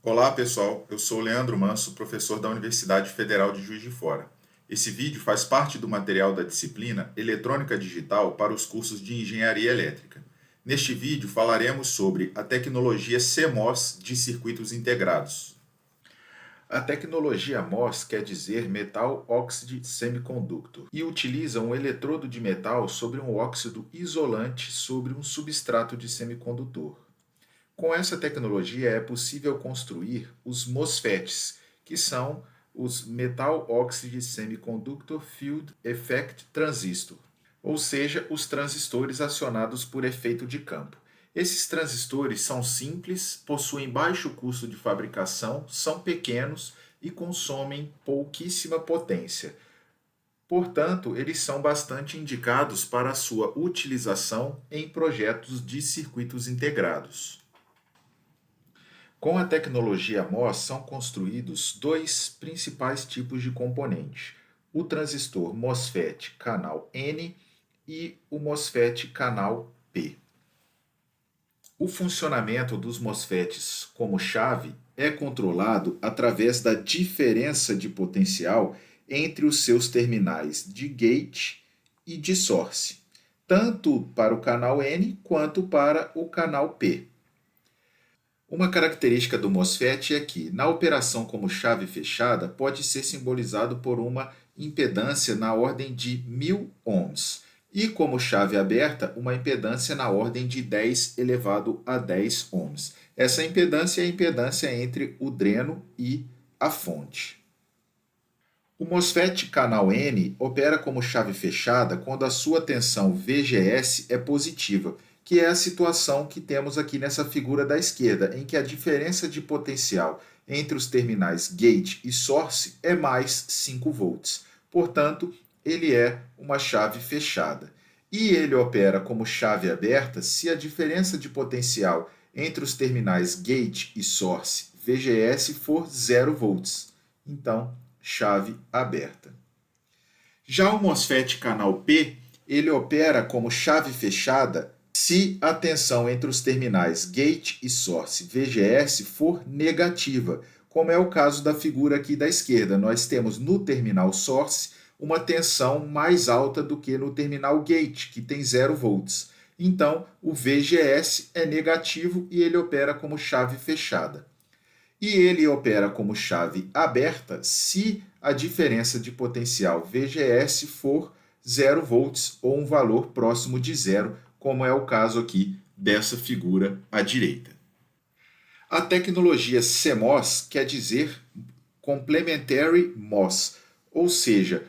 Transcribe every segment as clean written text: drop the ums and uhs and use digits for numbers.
Olá pessoal, eu sou o Leandro Manso, professor da Universidade Federal de Juiz de Fora. Esse vídeo faz parte do material da disciplina Eletrônica Digital para os cursos de Engenharia Elétrica. Neste vídeo falaremos sobre a tecnologia CMOS de circuitos integrados. A tecnologia MOS quer dizer Metal Oxide Semiconductor e utiliza um eletrodo de metal sobre um óxido isolante sobre um substrato de semicondutor. Com essa tecnologia é possível construir os MOSFETs, que são os Metal Oxide Semiconductor Field Effect Transistor, ou seja, os transistores acionados por efeito de campo. Esses transistores são simples, possuem baixo custo de fabricação, são pequenos e consomem pouquíssima potência. Portanto, eles são bastante indicados para a sua utilização em projetos de circuitos integrados. Com a tecnologia MOS são construídos dois principais tipos de componente: o transistor MOSFET canal N e o MOSFET canal P. O funcionamento dos MOSFETs como chave é controlado através da diferença de potencial entre os seus terminais de gate e de source, tanto para o canal N quanto para o canal P. Uma característica do MOSFET é que, na operação como chave fechada, pode ser simbolizado por uma impedância na ordem de 1000 ohms e, como chave aberta, uma impedância na ordem de 10 elevado a 10 ohms. Essa impedância é a impedância entre o dreno e a fonte. O MOSFET canal N opera como chave fechada quando a sua tensão VGS é positiva, que é a situação que temos aqui nessa figura da esquerda, em que a diferença de potencial entre os terminais gate e source é mais 5 volts. Portanto, ele é uma chave fechada. E ele opera como chave aberta se a diferença de potencial entre os terminais gate e source VGS for 0 volts. Então, chave aberta. Já o MOSFET canal P, ele opera como chave fechada se a tensão entre os terminais gate e source VGS for negativa, como é o caso da figura aqui da esquerda. Nós temos no terminal source uma tensão mais alta do que no terminal gate, que tem 0 volts. Então, o VGS é negativo e ele opera como chave fechada. E ele opera como chave aberta se a diferença de potencial VGS for 0 volts ou um valor próximo de zero, como é o caso aqui dessa figura à direita. A tecnologia CMOS quer dizer Complementary MOS, ou seja,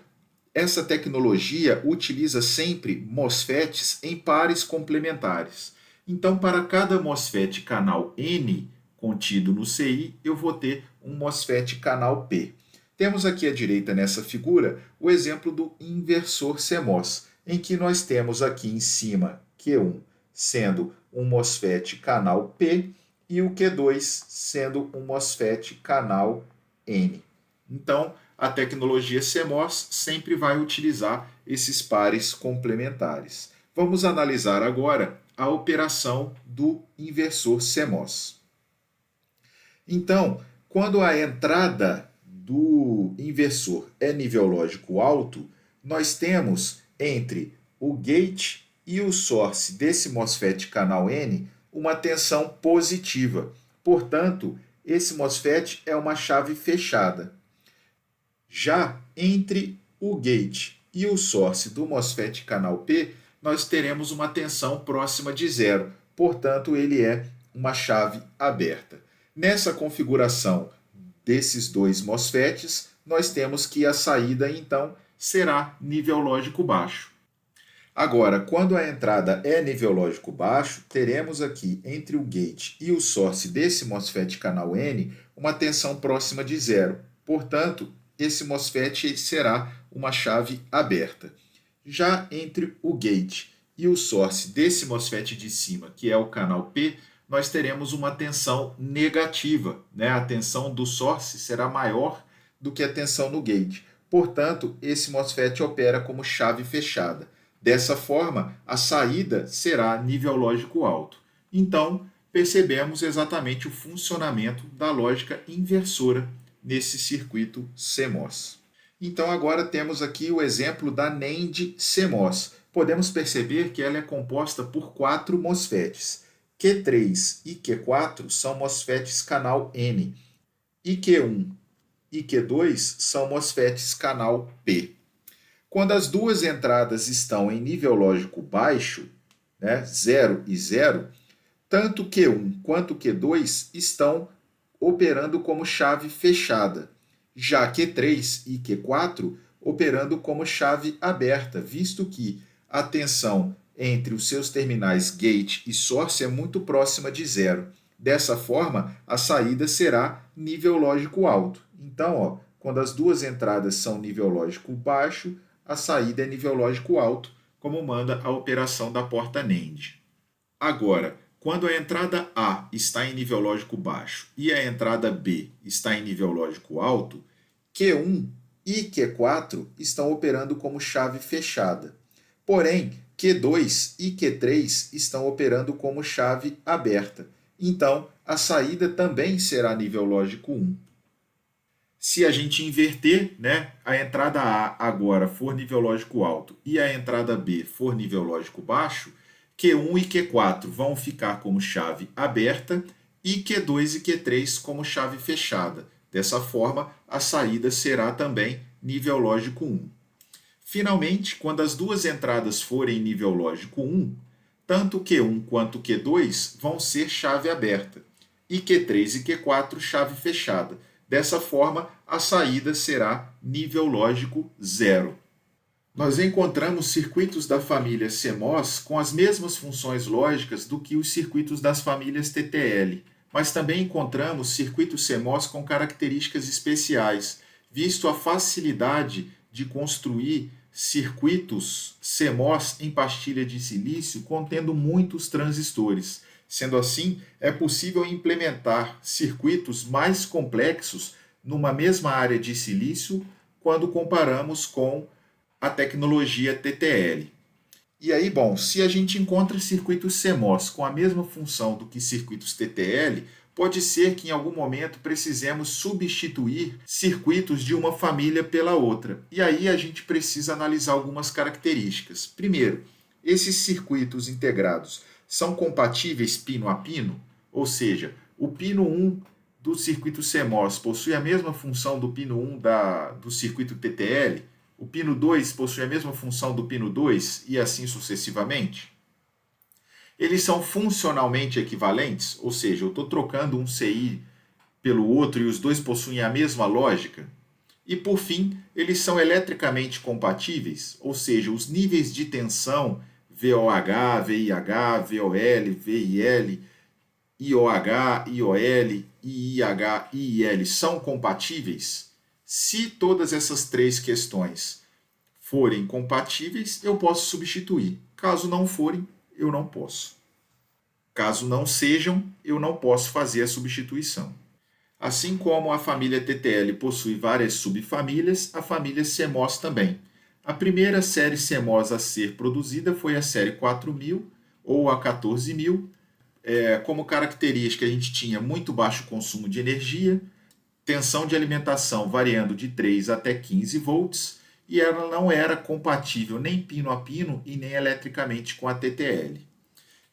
essa tecnologia utiliza sempre MOSFETs em pares complementares. Então, para cada MOSFET canal N contido no CI, eu vou ter um MOSFET canal P. Temos aqui à direita nessa figura o exemplo do inversor CMOS, em que nós temos aqui em cima Q1 sendo um MOSFET canal P e o Q2 sendo um MOSFET canal N. Então, a tecnologia CMOS sempre vai utilizar esses pares complementares. Vamos analisar agora a operação do inversor CMOS. Então, quando a entrada do inversor é nível lógico alto, nós temos entre o gate e o source desse MOSFET canal N uma tensão positiva. Portanto, esse MOSFET é uma chave fechada. Já entre o gate e o source do MOSFET canal P, nós teremos uma tensão próxima de zero. Portanto, ele é uma chave aberta. Nessa configuração desses dois MOSFETs, nós temos que a saída, então, será nível lógico baixo. Agora, quando a entrada é nível lógico baixo, teremos aqui entre o gate e o source desse MOSFET canal N uma tensão próxima de zero. Portanto, esse MOSFET será uma chave aberta. Já entre o gate e o source desse MOSFET de cima, que é o canal P, nós teremos uma tensão negativa, né? A tensão do source será maior do que a tensão no gate. Portanto, esse MOSFET opera como chave fechada. Dessa forma, a saída será nível lógico alto. Então, percebemos exatamente o funcionamento da lógica inversora nesse circuito CMOS. Então agora temos aqui o exemplo da NAND CMOS. Podemos perceber que ela é composta por 4 MOSFETs. Q3 e Q4 são MOSFETs canal N, e Q1 e Q2 são MOSFETs canal P. Quando as duas entradas estão em nível lógico baixo, 0 e 0, tanto Q1 quanto Q2 estão operando como chave fechada, já Q3 e Q4 operando como chave aberta, visto que a tensão entre os seus terminais gate e source é muito próxima de zero. Dessa forma, a saída será nível lógico alto. Então, quando as duas entradas são nível lógico baixo, a saída é nível lógico alto, como manda a operação da porta NAND. Agora, quando a entrada A está em nível lógico baixo e a entrada B está em nível lógico alto, Q1 e Q4 estão operando como chave fechada. Porém, Q2 e Q3 estão operando como chave aberta. Então, a saída também será nível lógico 1. Se a gente inverter, a entrada A agora for nível lógico alto e a entrada B for nível lógico baixo, Q1 e Q4 vão ficar como chave aberta e Q2 e Q3 como chave fechada. Dessa forma, a saída será também nível lógico 1. Finalmente, quando as duas entradas forem nível lógico 1, tanto Q1 quanto Q2 vão ser chave aberta e Q3 e Q4 chave fechada. Dessa forma, a saída será nível lógico 0. Nós encontramos circuitos da família CMOS com as mesmas funções lógicas do que os circuitos das famílias TTL, mas também encontramos circuitos CMOS com características especiais, visto a facilidade de construir circuitos CMOS em pastilha de silício contendo muitos transistores. Sendo assim, é possível implementar circuitos mais complexos numa mesma área de silício quando comparamos com a tecnologia TTL. E aí, se a gente encontra circuitos CMOS com a mesma função do que circuitos TTL, pode ser que em algum momento precisemos substituir circuitos de uma família pela outra. E aí a gente precisa analisar algumas características. Primeiro, esses circuitos integrados são compatíveis pino a pino? Ou seja, o pino 1 do circuito CMOS possui a mesma função do pino 1 do circuito TTL? O pino 2 possui a mesma função do pino 2 e assim sucessivamente? Eles são funcionalmente equivalentes, ou seja, eu estou trocando um CI pelo outro e os dois possuem a mesma lógica? E por fim, eles são eletricamente compatíveis, ou seja, os níveis de tensão VOH, VIH, VOL, VIL, IOH, IOL, IIH, IIL são compatíveis? Se todas essas três questões forem compatíveis, eu posso substituir. Caso não forem, eu não posso. Caso não sejam, eu não posso fazer a substituição. Assim como a família TTL possui várias subfamílias, a família CMOS também. A primeira série CMOS a ser produzida foi a série 4000 ou a 14000. Como característica, a gente tinha muito baixo consumo de energia, tensão de alimentação variando de 3 até 15 volts, e ela não era compatível nem pino a pino e nem eletricamente com a TTL.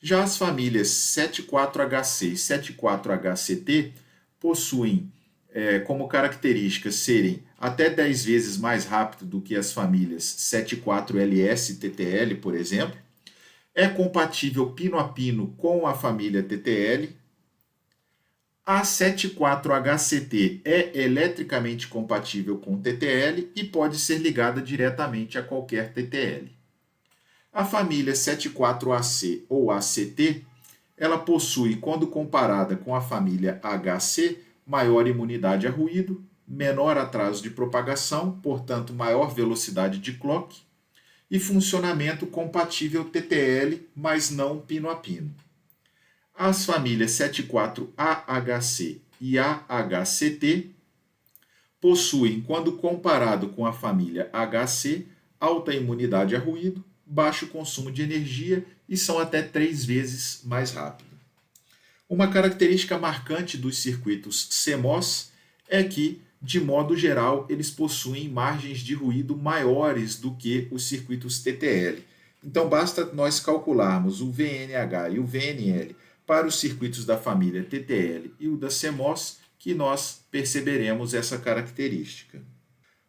Já as famílias 74HC e 74HCT possuem como características serem até 10 vezes mais rápido do que as famílias 74LS e TTL, por exemplo. É compatível pino a pino com a família TTL. A 74HCT é eletricamente compatível com TTL e pode ser ligada diretamente a qualquer TTL. A família 74AC ou ACT, ela possui, quando comparada com a família HC, maior imunidade a ruído, menor atraso de propagação, portanto maior velocidade de clock, e funcionamento compatível TTL, mas não pino a pino. As famílias 74AHC e AHCT possuem, quando comparado com a família HC, alta imunidade a ruído, baixo consumo de energia e são até 3 vezes mais rápido. Uma característica marcante dos circuitos CMOS é que, de modo geral, eles possuem margens de ruído maiores do que os circuitos TTL. Então, basta nós calcularmos o VNH e o VNL para os circuitos da família TTL e o da CMOS, que nós perceberemos essa característica.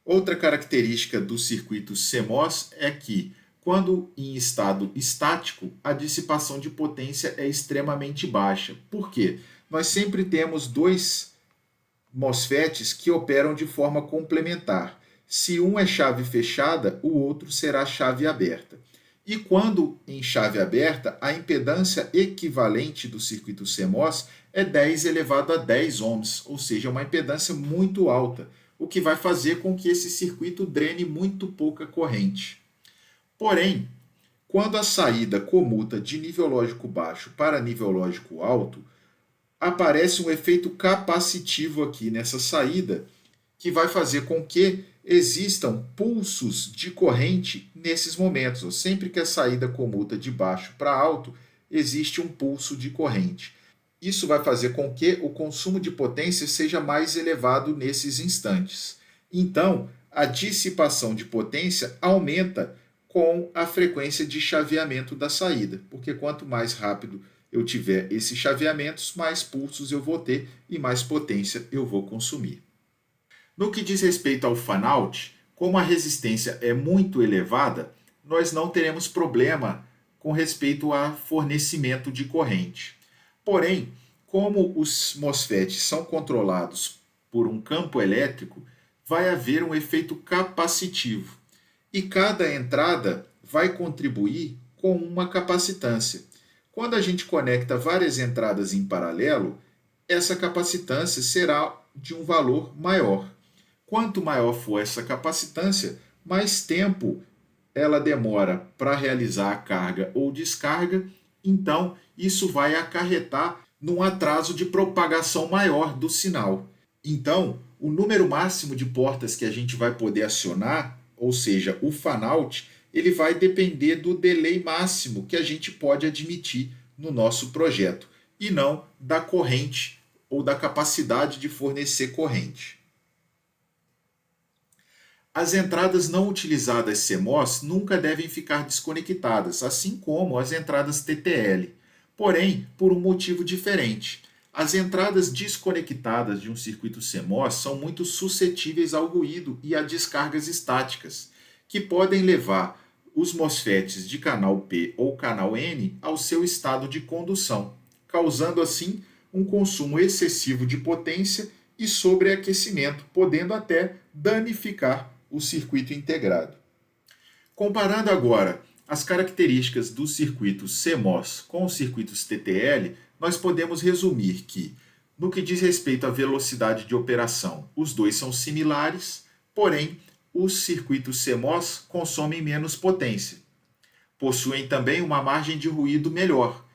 Outra característica dos circuitos CMOS é que, quando em estado estático, a dissipação de potência é extremamente baixa. Por quê? Nós sempre temos dois MOSFETs que operam de forma complementar. Se um é chave fechada, o outro será chave aberta. E quando em chave aberta, a impedância equivalente do circuito CMOS é 10 elevado a 10 ohms, ou seja, uma impedância muito alta, o que vai fazer com que esse circuito drene muito pouca corrente. Porém, quando a saída comuta de nível lógico baixo para nível lógico alto, aparece um efeito capacitivo aqui nessa saída, que vai fazer com que existam pulsos de corrente nesses momentos. Sempre que a saída comuta de baixo para alto, existe um pulso de corrente. Isso vai fazer com que o consumo de potência seja mais elevado nesses instantes. Então, a dissipação de potência aumenta com a frequência de chaveamento da saída, porque quanto mais rápido eu tiver esses chaveamentos, mais pulsos eu vou ter e mais potência eu vou consumir. No que diz respeito ao fan-out, como a resistência é muito elevada, nós não teremos problema com respeito a fornecimento de corrente. Porém, como os MOSFETs são controlados por um campo elétrico, vai haver um efeito capacitivo. E cada entrada vai contribuir com uma capacitância. Quando a gente conecta várias entradas em paralelo, essa capacitância será de um valor maior. Quanto maior for essa capacitância, mais tempo ela demora para realizar a carga ou descarga, então isso vai acarretar num atraso de propagação maior do sinal. Então, o número máximo de portas que a gente vai poder acionar, ou seja, o fan-out, ele vai depender do delay máximo que a gente pode admitir no nosso projeto, e não da corrente ou da capacidade de fornecer corrente. As entradas não utilizadas CMOS nunca devem ficar desconectadas, assim como as entradas TTL, porém por um motivo diferente. As entradas desconectadas de um circuito CMOS são muito suscetíveis ao ruído e a descargas estáticas, que podem levar os MOSFETs de canal P ou canal N ao seu estado de condução, causando assim um consumo excessivo de potência e sobreaquecimento, podendo até danificar o circuito integrado. Comparando agora as características dos circuitos CMOS com os circuitos TTL, nós podemos resumir que, no que diz respeito à velocidade de operação, os dois são similares, porém, os circuitos CMOS consomem menos potência. Possuem também uma margem de ruído melhor.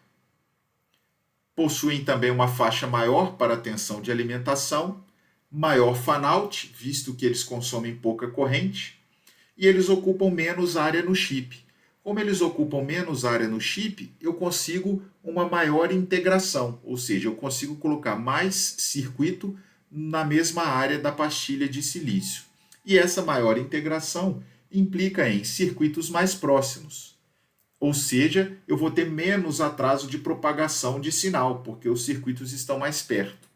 Possuem também uma faixa maior para a tensão de alimentação, maior fan-out, visto que eles consomem pouca corrente, e eles ocupam menos área no chip. Como eles ocupam menos área no chip, eu consigo uma maior integração, ou seja, eu consigo colocar mais circuito na mesma área da pastilha de silício. E essa maior integração implica em circuitos mais próximos. Ou seja, eu vou ter menos atraso de propagação de sinal, porque os circuitos estão mais perto.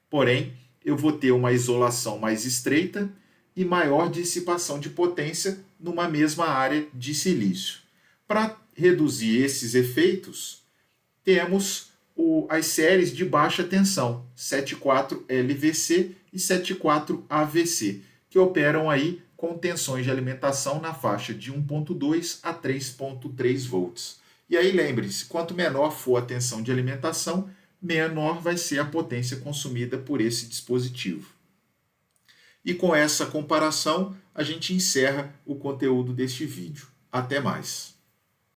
Porém, eu vou ter uma isolação mais estreita e maior dissipação de potência numa mesma área de silício. Para reduzir esses efeitos, temos as séries de baixa tensão, 74LVC e 74AVC, que operam aí com tensões de alimentação na faixa de 1.2 a 3.3 volts. E aí lembre-se, quanto menor for a tensão de alimentação, menor vai ser a potência consumida por esse dispositivo. E com essa comparação, a gente encerra o conteúdo deste vídeo. Até mais!